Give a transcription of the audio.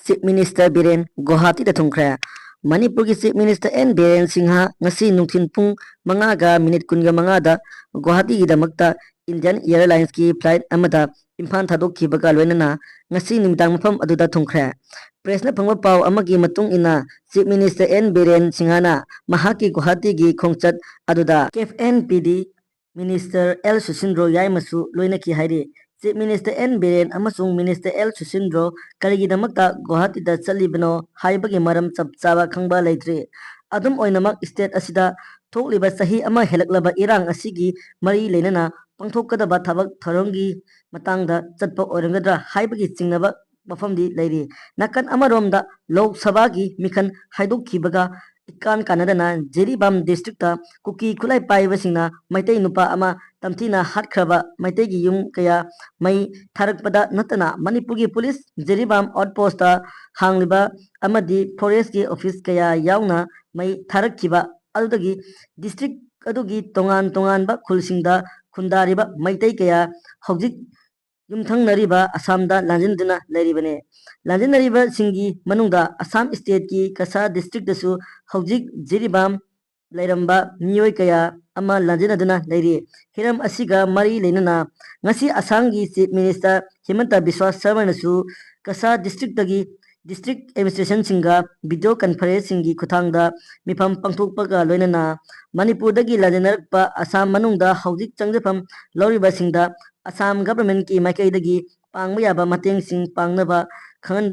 Chief Minister Biren Guwahati da thungkhre. Manipur ki Chief Minister N Biren Singha ngasi nungthin pung 5:15 da Guwahati gi damakta Indian Airlines ki flight amada imphal thadokhibaga loinana ngasi nimidang mafam aduda thungkhre. Pressna phangba paw amagi matung ina Chief Minister N Biren Singhana mahaki Guwahati gi khongchat aduda KFNPD Minister L Susindro Yaimasu loinaki hairi. Chief Minister N Biren amasung Minister L Susindro karigidamakta Guwahati da chalibano haibagi maram chap chaba khangba leitri. Adum oinamak state asida thokliba sahi ama helaklaba irang asigi mari leinana pangthokadaba thabak tharongi matangda chatpa oirangadra haibagi chingnaba mafamdi leiri. Nakan amaromda Lok Sabha gi mikhan haidokhibaga ikan kanadana Jiribam district ta kuki khulai paibasingna maitai nupa ama tamthina hatkraba maitai gi yum kaya mai tharakpada natana Manipur gi police Jiribam outpost ta hangliba amadi forest gi office kaya yauna mai tharakkiba adudagi district adugi tongan ba khulsingda khundariba maitai kaya hojik yumthangnariba Assamda lanjinduna leiribane. Lanjinariba singi manungda Assam state ki Kasa district dasu hojik Jiribam leiramba miyoi kaya ama lanjinaduna leiri. Hiram asiga mari leinana ngasi Assam gi Chief Minister Himanta Biswa Sarma nasu Kasa district dagi district administration singa video conference singi kuthangda mifam pangthokpaga loinana Manipur dagi lanjinarakpa Assam manungda hojik changjafam loriba singda Assam government ki maikaidagi pangba yaba mateng sing pangnaba khangan